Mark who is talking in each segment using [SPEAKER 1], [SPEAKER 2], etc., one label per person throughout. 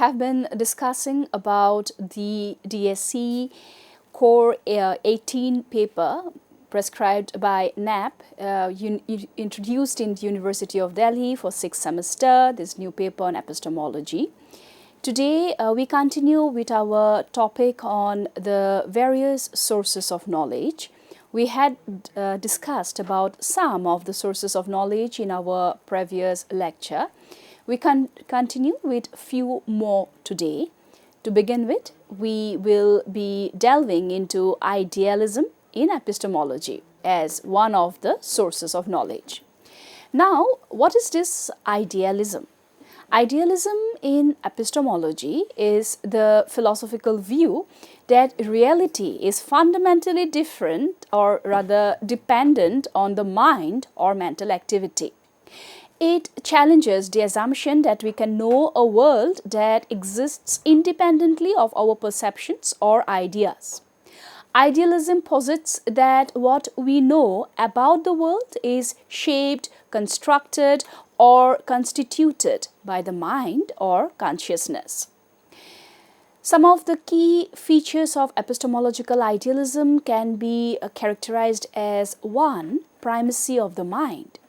[SPEAKER 1] have been discussing about the DSC Core 18 paper prescribed by NAP, introduced in the University of Delhi for 6th semester, this new paper on epistemology. Today we continue with our topic on the various sources of knowledge. We had discussed about some of the sources of knowledge in our previous lecture. We can continue with few more today. To begin with, we will be delving into idealism in epistemology as one of the sources of knowledge. Now, what is this idealism? Idealism in epistemology is the philosophical view that reality is fundamentally different, or rather dependent on the mind or mental activity. It challenges the assumption that we can know a world that exists independently of our perceptions or ideas. Idealism posits that what we know about the world is shaped, constructed, or constituted by the mind or consciousness. Some of the key features of epistemological idealism can be characterized as 1. Primacy of the mind.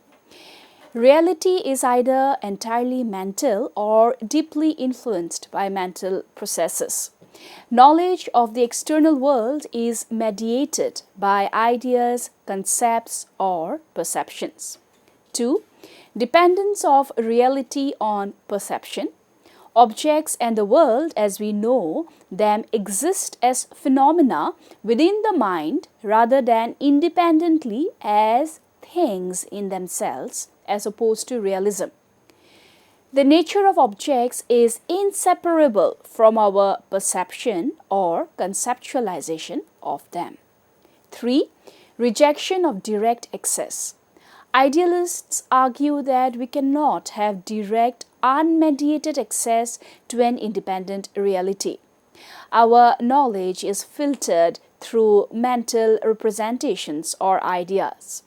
[SPEAKER 1] Reality is either entirely mental or deeply influenced by mental processes. Knowledge of the external world is mediated by ideas, concepts, or perceptions. 2. Dependence of reality on perception. Objects and the world as we know them exist as phenomena within the mind rather than independently as things in themselves, as opposed to realism. The nature of objects is inseparable from our perception or conceptualization of them. 3. Rejection of direct access. Idealists argue that we cannot have direct, unmediated access to an independent reality. Our knowledge is filtered through mental representations or ideas.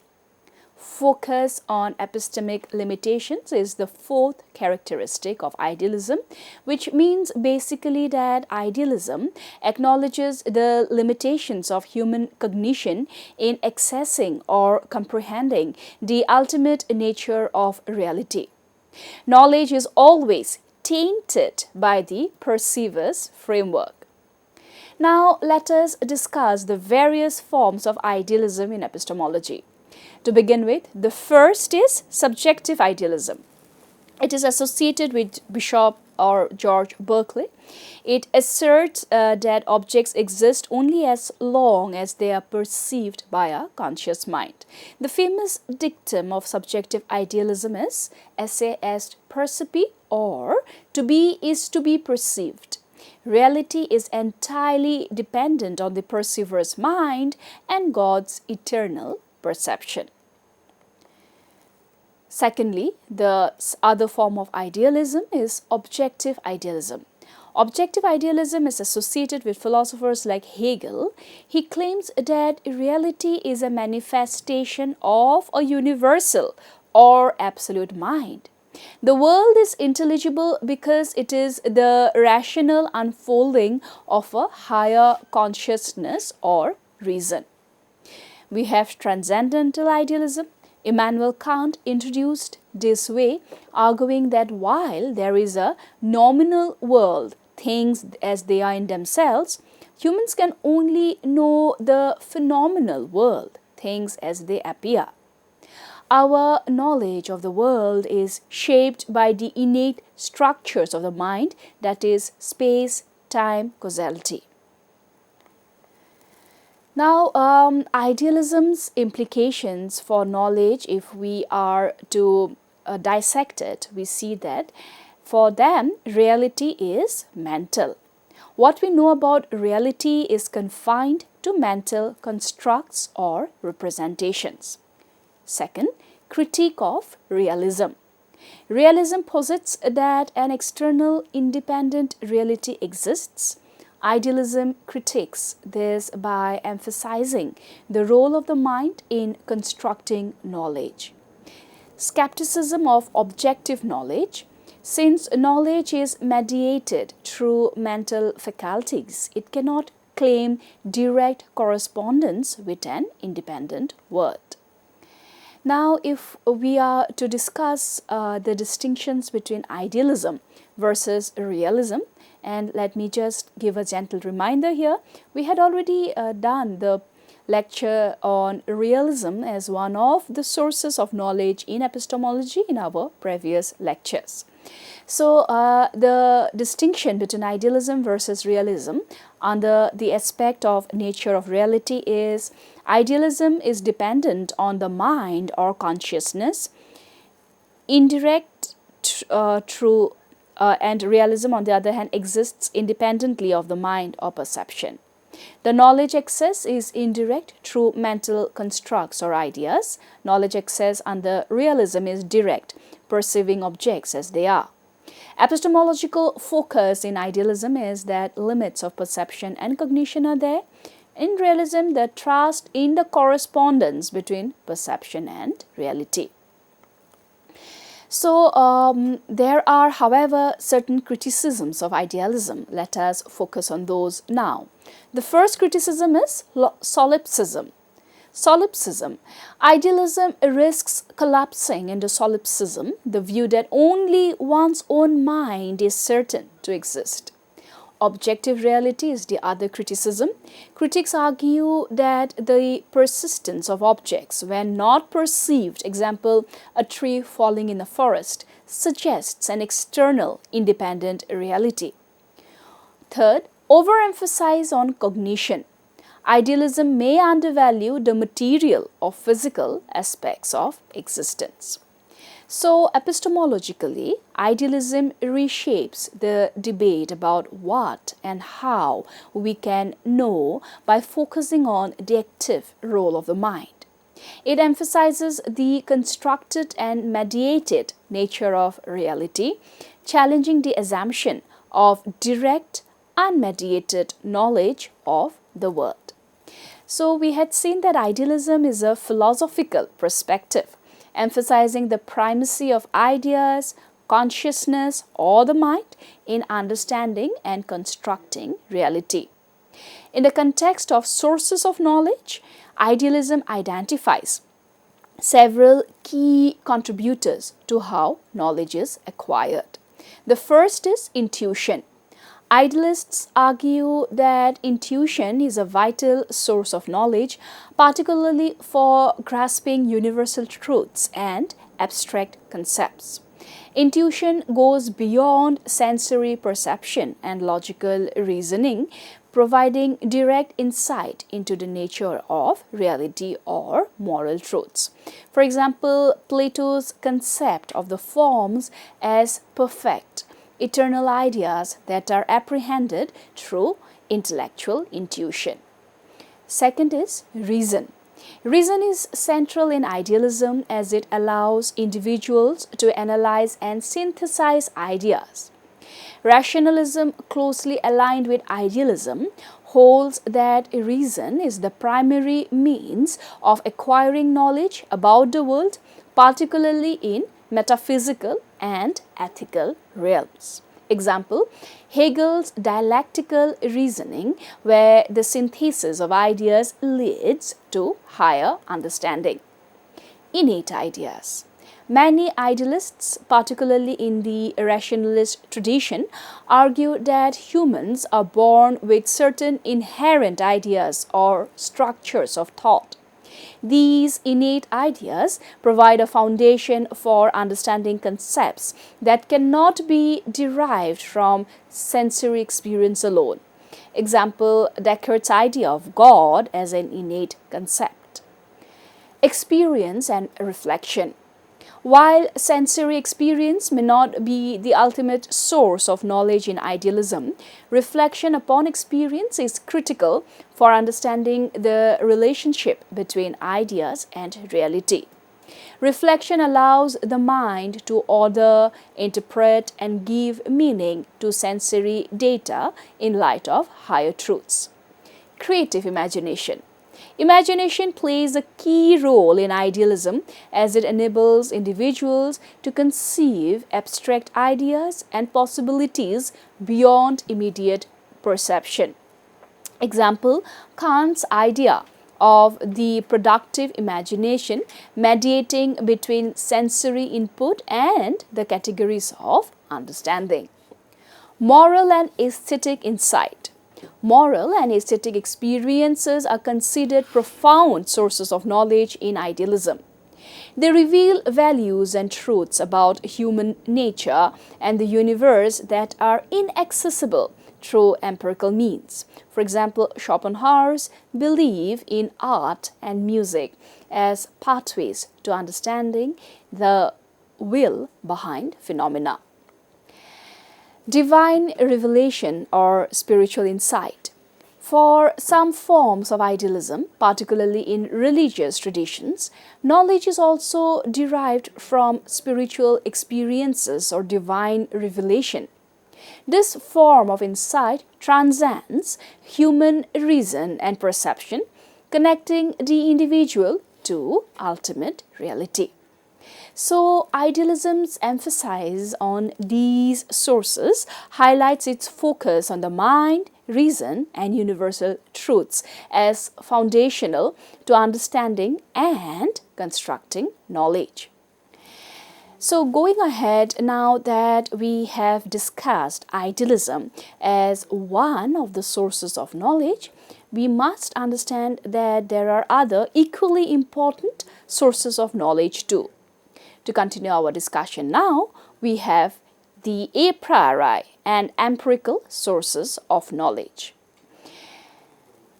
[SPEAKER 1] Focus on epistemic limitations is the 4th characteristic of idealism, which means basically that idealism acknowledges the limitations of human cognition in accessing or comprehending the ultimate nature of reality. Knowledge is always tainted by the perceiver's framework. Now, let us discuss the various forms of idealism in epistemology. To begin with, the first is subjective idealism. It is associated with Bishop or George Berkeley. It asserts that objects exist only as long as they are perceived by a conscious mind. The famous dictum of subjective idealism is esse est percipi, or to be is to be perceived. Reality is entirely dependent on the perceiver's mind and God's eternal perception. Secondly, the other form of idealism is objective idealism. Objective idealism is associated with philosophers like Hegel. He claims that reality is a manifestation of a universal or absolute mind. The world is intelligible because it is the rational unfolding of a higher consciousness or reason. We have transcendental idealism. Immanuel Kant introduced this way, arguing that while there is a nominal world, things as they are in themselves, humans can only know the phenomenal world, things as they appear. Our knowledge of the world is shaped by the innate structures of the mind, that is, space, time, causality. Now, idealism's implications for knowledge, if we are to dissect it, we see that for them, reality is mental. What we know about reality is confined to mental constructs or representations. Second, critique of realism. Realism posits that an external independent reality exists. Idealism critiques this by emphasizing the role of the mind in constructing knowledge. Skepticism of objective knowledge. Since knowledge is mediated through mental faculties, it cannot claim direct correspondence with an independent world. Now, if we are to discuss the distinctions between idealism versus realism, and let me just give a gentle reminder here, we had already done the lecture on realism as one of the sources of knowledge in epistemology in our previous lectures. So, the distinction between idealism versus realism under the aspect of nature of reality is idealism is dependent on the mind or consciousness, indirect through and realism on the other hand exists independently of the mind or perception. The knowledge access is indirect through mental constructs or ideas. Knowledge access under realism is direct, perceiving objects as they are. Epistemological focus in idealism is that limits of perception and cognition are there. In realism, the trust in the correspondence between perception and reality. So, there are, however, certain criticisms of idealism. Let us focus on those now. The first criticism is solipsism. Solipsism. Idealism risks collapsing into solipsism, the view that only one's own mind is certain to exist. Objective reality is the other criticism. Critics argue that the persistence of objects when not perceived, example, a tree falling in a forest, suggests an external independent reality. Third, overemphasize on cognition. Idealism may undervalue the material or physical aspects of existence. So, epistemologically, idealism reshapes the debate about what and how we can know by focusing on the active role of the mind. It emphasizes the constructed and mediated nature of reality, challenging the assumption of direct, unmediated knowledge of the world. So, we had seen that idealism is a philosophical perspective, emphasizing the primacy of ideas, consciousness, or the mind in understanding and constructing reality. In the context of sources of knowledge, idealism identifies several key contributors to how knowledge is acquired. The first is intuition. Idealists argue that intuition is a vital source of knowledge, particularly for grasping universal truths and abstract concepts. Intuition goes beyond sensory perception and logical reasoning, providing direct insight into the nature of reality or moral truths. For example, Plato's concept of the forms as perfect, eternal ideas that are apprehended through intellectual intuition. Second is reason. Reason is central in idealism as it allows individuals to analyze and synthesize ideas. Rationalism, closely aligned with idealism, holds that reason is the primary means of acquiring knowledge about the world, particularly in metaphysical and ethical realms. Example, Hegel's dialectical reasoning, where the synthesis of ideas leads to higher understanding. Innate ideas. Many idealists, particularly in the rationalist tradition, argue that humans are born with certain inherent ideas or structures of thought. These innate ideas provide a foundation for understanding concepts that cannot be derived from sensory experience alone. Example, Descartes' idea of God as an innate concept. Experience and reflection. While sensory experience may not be the ultimate source of knowledge in idealism, reflection upon experience is critical for understanding the relationship between ideas and reality. Reflection allows the mind to order, interpret, and give meaning to sensory data in light of higher truths. Creative imagination. Imagination plays a key role in idealism as it enables individuals to conceive abstract ideas and possibilities beyond immediate perception. Example, Kant's idea of the productive imagination mediating between sensory input and the categories of understanding. Moral and aesthetic insight. Moral and aesthetic experiences are considered profound sources of knowledge in idealism. They reveal values and truths about human nature and the universe that are inaccessible through empirical means. For example, Schopenhauer's belief in art and music as pathways to understanding the will behind phenomena. Divine revelation or spiritual insight. For some forms of idealism, particularly in religious traditions, knowledge is also derived from spiritual experiences or divine revelation. This form of insight transcends human reason and perception, connecting the individual to ultimate reality. So, idealism's emphasis on these sources highlights its focus on the mind, reason, and universal truths as foundational to understanding and constructing knowledge. So, going ahead, now that we have discussed idealism as one of the sources of knowledge, we must understand that there are other equally important sources of knowledge too. To continue our discussion now, we have the a priori and empirical sources of knowledge.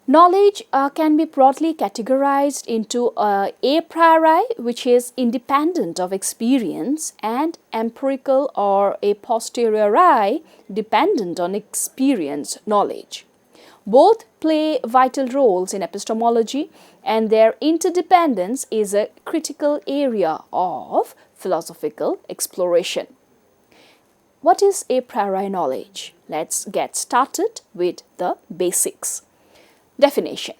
[SPEAKER 1] Knowledge can be broadly categorized into a priori, which is independent of experience, and empirical or a posteriori, dependent on experience knowledge. Both play vital roles in epistemology, and their interdependence is a critical area of philosophical exploration. What is a priori knowledge? Let's get started with the basics. Definition.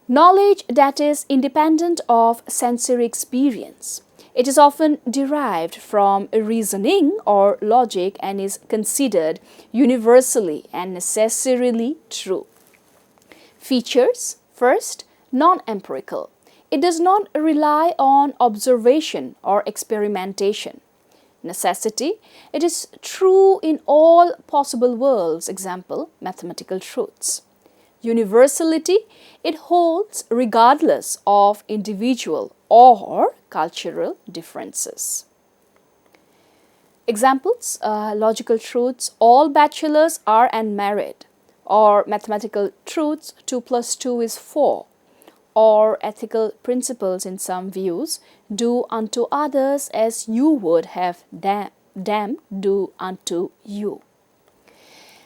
[SPEAKER 1] Knowledge that is independent of sensory experience. It is often derived from reasoning or logic and is considered universally and necessarily true. Features. First, non-empirical. It does not rely on observation or experimentation. Necessity. It is true in all possible worlds, example, mathematical truths. Universality. It holds regardless of individual or cultural differences. Examples, logical truths, all bachelors are unmarried, or mathematical truths, 2 plus 2 is 4, or ethical principles in some views, do unto others as you would have them do unto you.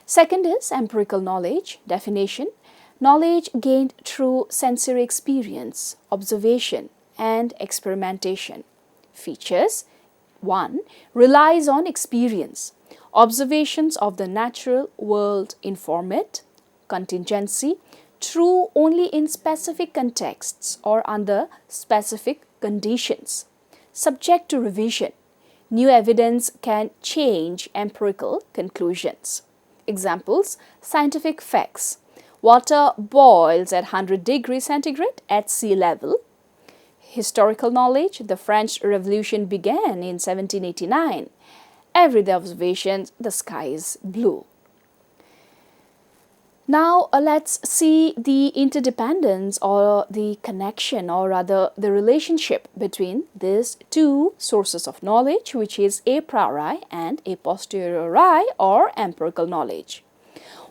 [SPEAKER 1] Second is empirical knowledge. Definition. Knowledge gained through sensory experience, observation, and experimentation. Features. 1. Relies on experience. Observations of the natural world inform it. Contingency. True only in specific contexts or under specific conditions. Subject to revision. New evidence can change empirical conclusions. Examples, scientific facts. Water boils at 100 degrees centigrade at sea level. Historical knowledge, the French Revolution began in 1789. Everyday observations, the sky is blue. Now let's see the interdependence or the connection, or rather the relationship between these two sources of knowledge, which is a priori and a posteriori or empirical knowledge.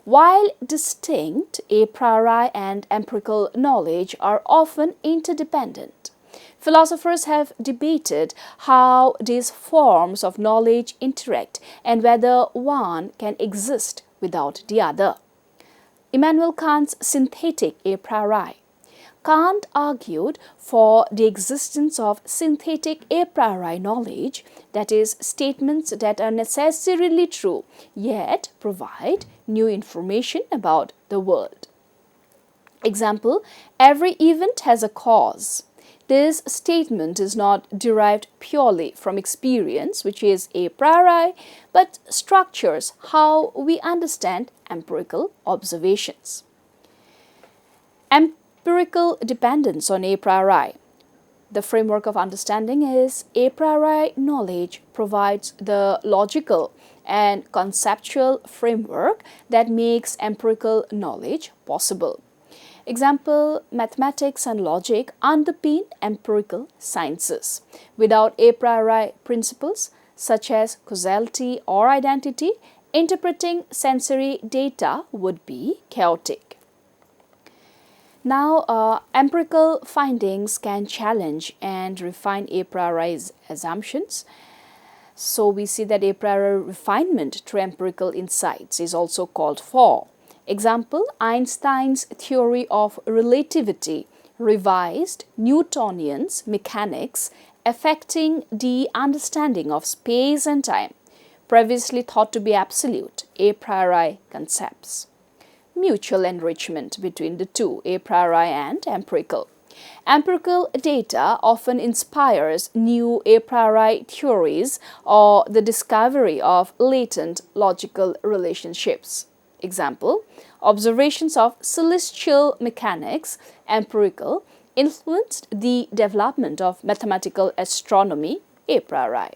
[SPEAKER 1] While distinct, a priori and empirical knowledge are often interdependent. Philosophers have debated how these forms of knowledge interact and whether one can exist without the other. Immanuel Kant's synthetic a priori. Kant argued for the existence of synthetic a priori knowledge, that is, statements that are necessarily true yet provide new information about the world. Example, every event has a cause. This statement is not derived purely from experience, which is a priori, but structures how we understand empirical observations. Empirical dependence on a priori. The framework of understanding is a priori knowledge provides the logical and conceptual framework that makes empirical knowledge possible. Example, mathematics and logic underpin empirical sciences. Without a priori principles such as causality or identity, interpreting sensory data would be chaotic. Now, empirical findings can challenge and refine a priori assumptions. So we see that a priori refinement through empirical insights is also called for. Example, Einstein's theory of relativity revised Newtonian's mechanics affecting the understanding of space and time, previously thought to be absolute, a priori concepts. Mutual enrichment between the two, a priori and empirical. Empirical data often inspires new a priori theories or the discovery of latent logical relationships. Example, observations of celestial mechanics, empirical, influenced the development of mathematical astronomy, a priori.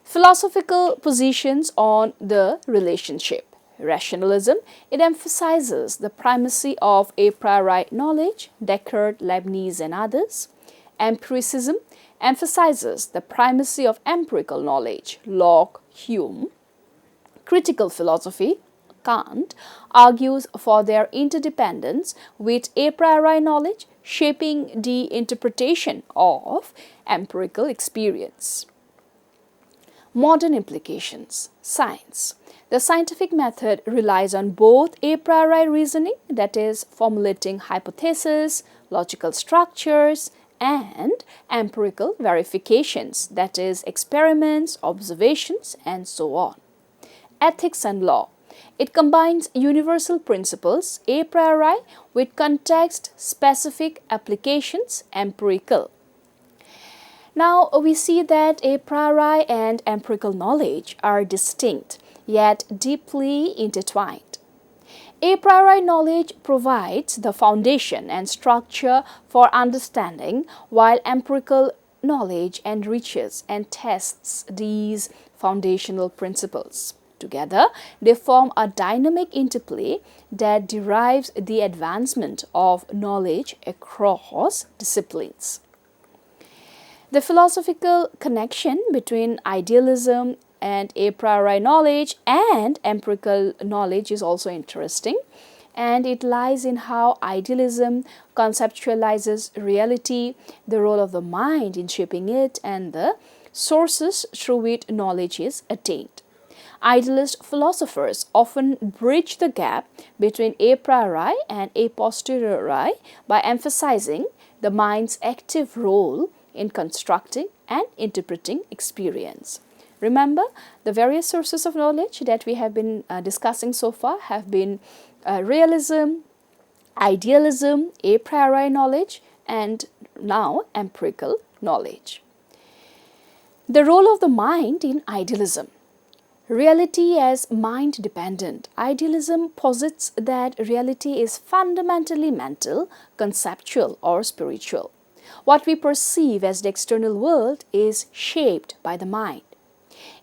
[SPEAKER 1] Philosophical positions on the relationship. Rationalism, it emphasizes the primacy of a priori knowledge, Descartes, Leibniz and others. Empiricism emphasizes the primacy of empirical knowledge, Locke, Hume. Critical philosophy, Kant, argues for their interdependence with a priori knowledge shaping the interpretation of empirical experience. Modern implications, science. The scientific method relies on both a priori reasoning, that is, formulating hypotheses, logical structures, and empirical verifications, that is, experiments, observations, and so on. Ethics and law. It combines universal principles, a priori, with context-specific applications, empirical. Now, we see that a priori and empirical knowledge are distinct, yet deeply intertwined. A priori knowledge provides the foundation and structure for understanding, while empirical knowledge enriches and tests these foundational principles. Together, they form a dynamic interplay that derives the advancement of knowledge across disciplines. The philosophical connection between idealism and a priori knowledge and empirical knowledge is also interesting, and it lies in how idealism conceptualizes reality, the role of the mind in shaping it, and the sources through which knowledge is attained. Idealist philosophers often bridge the gap between a priori and a posteriori by emphasizing the mind's active role in constructing and interpreting experience. Remember, the various sources of knowledge that we have been discussing so far have been realism, idealism, a priori knowledge, and now empirical knowledge. The role of the mind in idealism. Reality as mind-dependent. Idealism posits that reality is fundamentally mental, conceptual, or spiritual. What we perceive as the external world is shaped by the mind.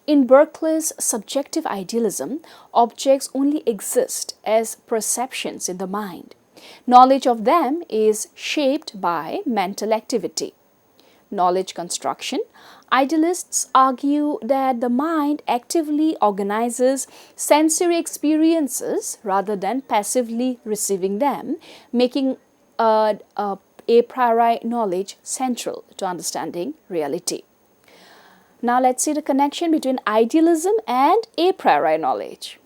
[SPEAKER 1] In Berkeley's subjective idealism, objects only exist as perceptions in the mind. Knowledge of them is shaped by mental activity. Knowledge construction. Idealists argue that the mind actively organizes sensory experiences rather than passively receiving them, making a priori knowledge central to understanding reality. Now let's see the connection between idealism and a priori knowledge.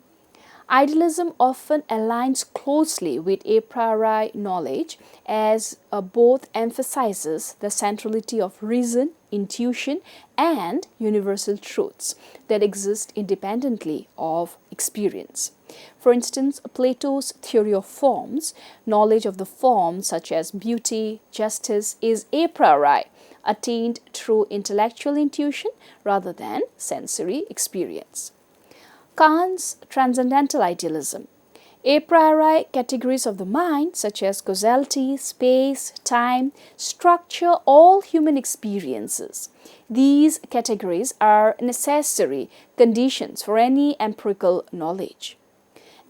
[SPEAKER 1] Idealism often aligns closely with a priori knowledge as both emphasizes the centrality of reason, intuition, and universal truths that exist independently of experience. For instance, Plato's theory of forms, knowledge of the forms such as beauty, justice, is a priori, attained through intellectual intuition rather than sensory experience. Kant's transcendental idealism. A priori categories of the mind such as causality, space, time, structure all human experiences. These categories are necessary conditions for any empirical knowledge.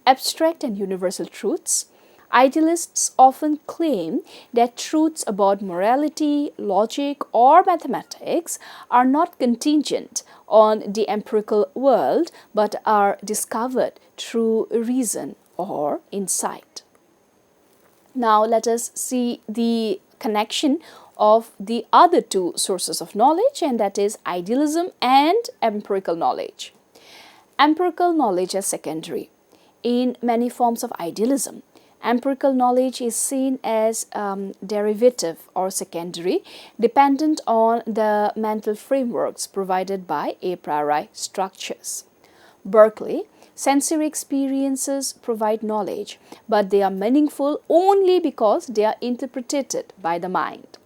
[SPEAKER 1] Abstract and universal truths. Idealists often claim that truths about morality, logic, or mathematics are not contingent on the empirical world but are discovered through reason or insight. Now let us see the connection of the other two sources of knowledge, and that is idealism and empirical knowledge. Empirical knowledge as secondary. In many forms of idealism, empirical knowledge is seen as derivative or secondary, dependent on the mental frameworks provided by a priori structures. Berkeley, sensory experiences provide knowledge, but they are meaningful only because they are interpreted by the mind.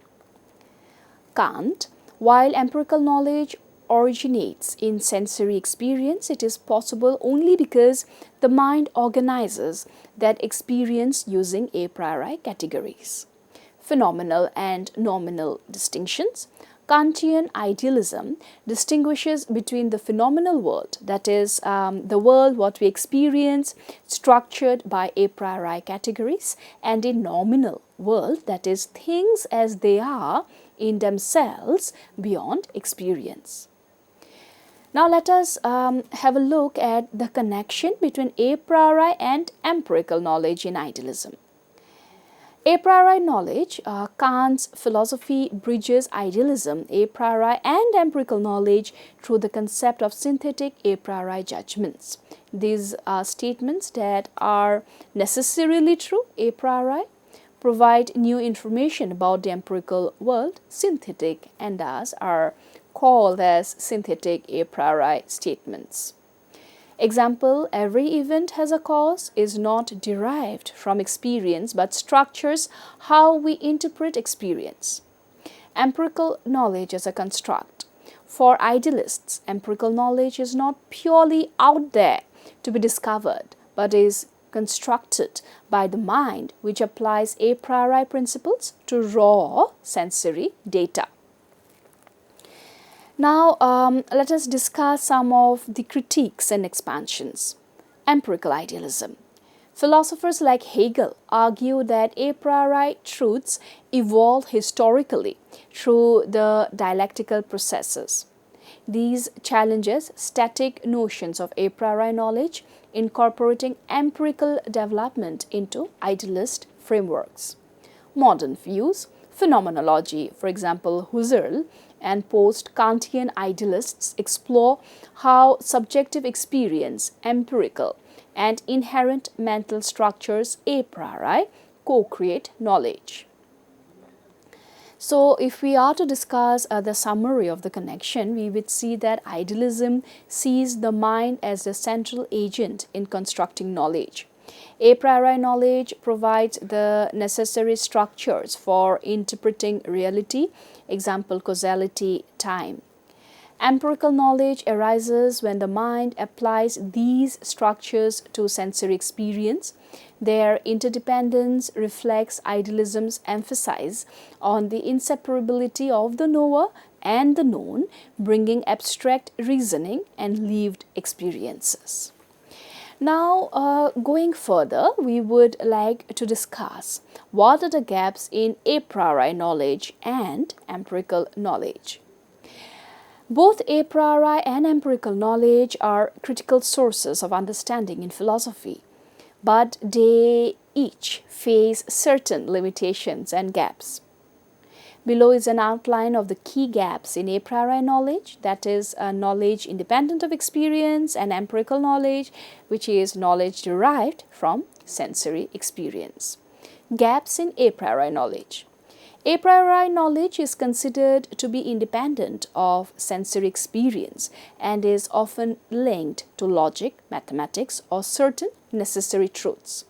[SPEAKER 1] Kant, while empirical knowledge originates in sensory experience, it is possible only because the mind organizes that experience using a priori categories. Phenomenal and nominal distinctions. Kantian idealism distinguishes between the phenomenal world, that is, the world what we experience structured by a priori categories, and a nominal world, that is, things as they are in themselves beyond experience. Now let us have a look at the connection between a priori and empirical knowledge in idealism. A priori knowledge, Kant's philosophy bridges idealism, a priori and empirical knowledge through the concept of synthetic a priori judgments. These are statements that are necessarily true a priori, provide new information about the empirical world, synthetic, and thus are called as synthetic a priori statements. Example, every event has a cause is not derived from experience but structures how we interpret experience. Empirical knowledge as a construct. For idealists, empirical knowledge is not purely out there to be discovered but is constructed by the mind, which applies a priori principles to raw sensory data. Now, let us discuss some of the critiques and expansions. Empirical idealism. Philosophers like Hegel argue that a priori truths evolve historically through the dialectical processes. These challenges static notions of a priori knowledge, incorporating empirical development into idealist frameworks. Modern views. Phenomenology, for example, Husserl and post-Kantian idealists explore how subjective experience, empirical, and inherent mental structures a priori co-create knowledge. So, if we are to discuss the summary of the connection, we would see that idealism sees the mind as the central agent in constructing knowledge. A priori knowledge provides the necessary structures for interpreting reality, example, causality, time. Empirical knowledge arises when the mind applies these structures to sensory experience. Their interdependence reflects idealism's emphasis on the inseparability of the knower and the known, bringing abstract reasoning and lived experiences. Now, going further, we would like to discuss what are the gaps in a priori knowledge and empirical knowledge. Both a priori and empirical knowledge are critical sources of understanding in philosophy, but they each face certain limitations and gaps. Below is an outline of the key gaps in a priori knowledge, that is, knowledge independent of experience, and empirical knowledge, which is knowledge derived from sensory experience. Gaps in a priori knowledge. A priori knowledge is considered to be independent of sensory experience and is often linked to logic, mathematics, or certain necessary truths.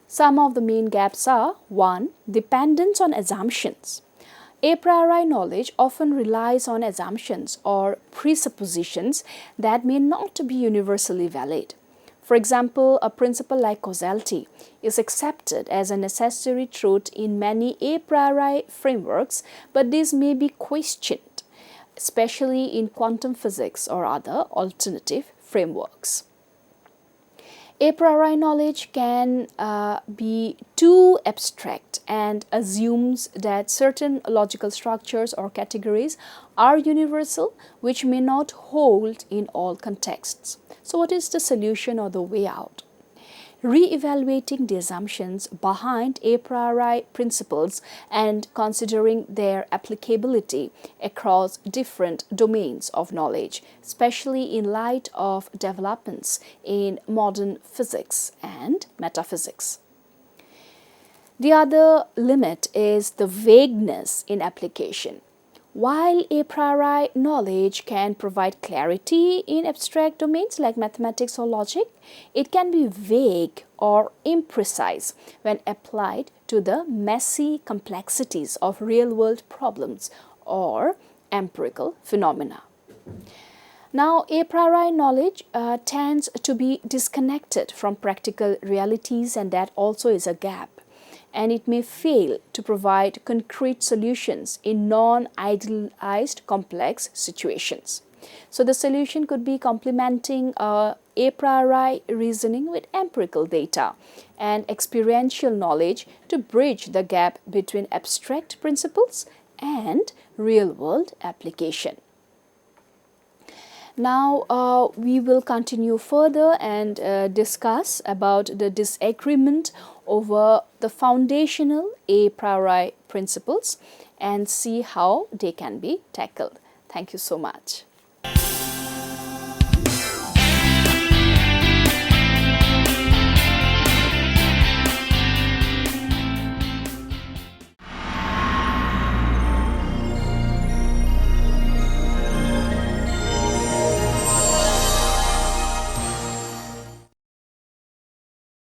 [SPEAKER 1] Some of the main gaps are: 1. Dependence on assumptions. A priori knowledge often relies on assumptions or presuppositions that may not be universally valid. For example, a principle like causality is accepted as a necessary truth in many a priori frameworks, but this may be questioned, especially in quantum physics or other alternative frameworks. A priori knowledge can be too abstract and assumes that certain logical structures or categories are universal, which may not hold in all contexts. So what is the solution or the way out? Re-evaluating the assumptions behind a priori principles and considering their applicability across different domains of knowledge, especially in light of developments in modern physics and metaphysics. The other limit is the vagueness in application. While a priori knowledge can provide clarity in abstract domains like mathematics or logic, it can be vague or imprecise when applied to the messy complexities of real-world problems or empirical phenomena. Now, a priori knowledge tends to be disconnected from practical realities, and that also is a gap. And it may fail to provide concrete solutions in non-idealized complex situations. So the solution could be complementing a priori reasoning with empirical data and experiential knowledge to bridge the gap between abstract principles and real-world application. Now we will continue further and discuss about the disagreement over the foundational a priori principles and see how they can be tackled. Thank you so much.